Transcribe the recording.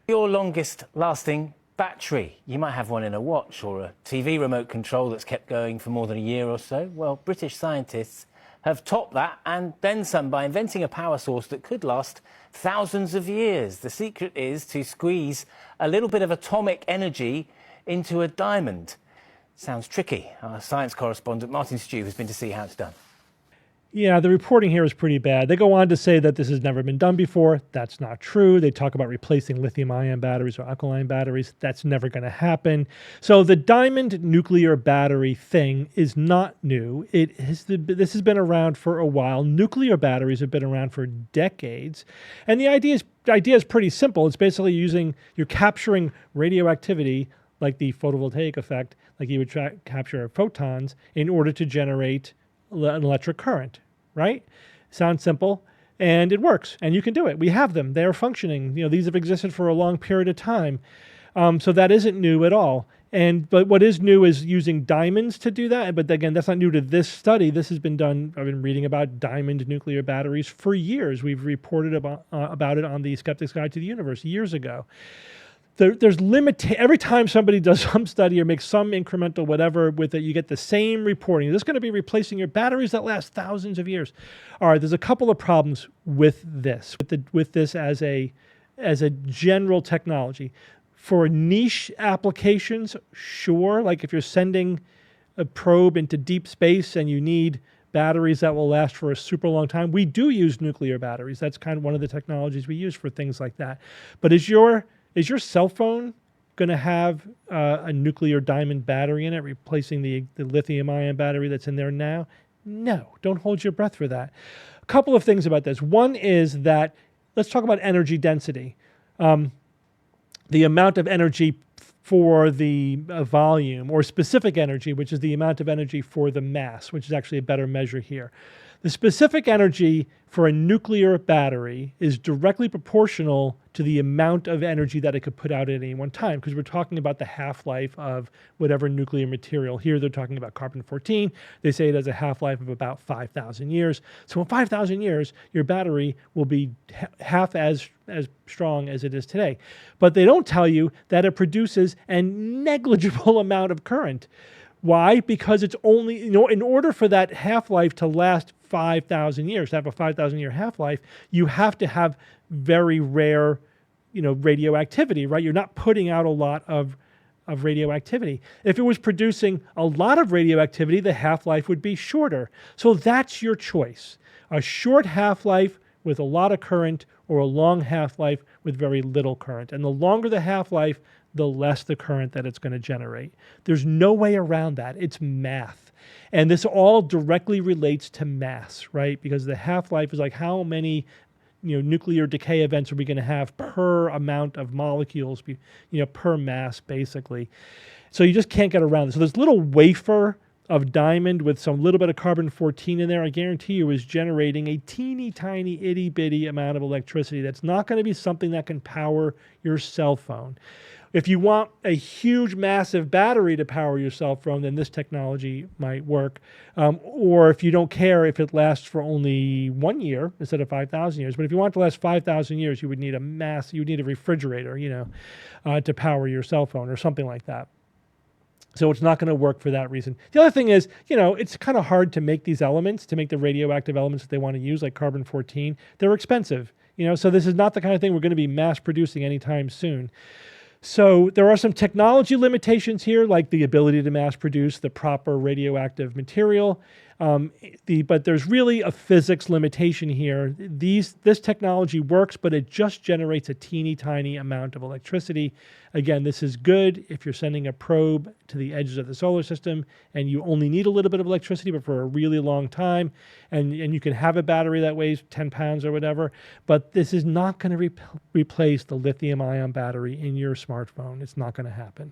Your longest lasting battery. You might have one in a watch or a TV remote control that's kept going for more than a year or so. Well, British scientists have topped that and then some by inventing a power source that could last thousands of years. The secret is to squeeze a little bit of atomic energy into a diamond. Sounds tricky. Our science correspondent Martin Stew has been to see how it's done. Yeah, the reporting here is pretty bad. They go on to say that this has never been done before. That's not true. They talk about replacing lithium-ion batteries or alkaline batteries. That's never going to happen. So the diamond nuclear battery thing is not new. This has been around for a while. Nuclear batteries have been around for decades. And the idea is pretty simple. It's basically you're capturing radioactivity, like the photovoltaic effect, like you would capture photons, in order to generate an electric current. Right? Sounds simple, and it works, and you can do it. We have them. They are functioning. These have existed for a long period of time. So that isn't new at all. But what is new is using diamonds to do that. But again, that's not new to this study. This has been done. I've been reading about diamond nuclear batteries for years. We've reported about it on the Skeptics Guide to the Universe years ago. There's every time somebody does some study or makes some incremental whatever with it, you get the same reporting. This is going to be replacing your batteries that last thousands of years. All right, there's a couple of problems with this as a general technology. For niche applications, sure, like if you're sending a probe into deep space and you need batteries that will last for a super long time, we do use nuclear batteries. That's kind of one of the technologies we use for things like that. But is your cell phone going to have a nuclear diamond battery in it, replacing the lithium-ion battery that's in there now? No, don't hold your breath for that. A couple of things about this. One is that, let's talk about energy density. The amount of energy for the volume, or specific energy, which is the amount of energy for the mass, which is actually a better measure here. The specific energy for a nuclear battery is directly proportional to the amount of energy that it could put out at any one time, because we're talking about the half-life of whatever nuclear material. Here they're talking about carbon-14. They say it has a half-life of about 5,000 years. So in 5,000 years, your battery will be half as strong as it is today. But they don't tell you that it produces a negligible amount of current. Why? Because it's only, in order for that half-life to last 5,000 years, to have a 5,000-year half-life, you have to have very rare, radioactivity, right? You're not putting out a lot of radioactivity. If it was producing a lot of radioactivity, the half-life would be shorter. So that's your choice. A short half-life with a lot of current, or a long half-life with very little current. And the longer the half-life, the less the current that it's going to generate. There's no way around that. It's math. And this all directly relates to mass, right? Because the half-life is like how many nuclear decay events are we going to have per amount of molecules, per mass, basically. So you just can't get around it. So this little wafer of diamond with some little bit of carbon-14 in there, I guarantee you, is generating a teeny tiny itty bitty amount of electricity. That's not going to be something that can power your cell phone. If you want a huge, massive battery to power your cell phone, then this technology might work. Or if you don't care if it lasts for only 1 year instead of 5,000 years. But if you want it to last 5,000 years, you would need a refrigerator, to power your cell phone or something like that. So it's not going to work for that reason. The other thing is, it's kind of hard to make these elements, to make the radioactive elements that they want to use, like carbon-14. They're expensive, so this is not the kind of thing we're going to be mass producing anytime soon. So there are some technology limitations here, like the ability to mass produce the proper radioactive material. But there's really a physics limitation here. This technology works, but it just generates a teeny tiny amount of electricity. Again, this is good if you're sending a probe to the edges of the solar system and you only need a little bit of electricity, but for a really long time, and you can have a battery that weighs 10 pounds or whatever. But this is not going to replace the lithium-ion battery in your smartphone. It's not going to happen.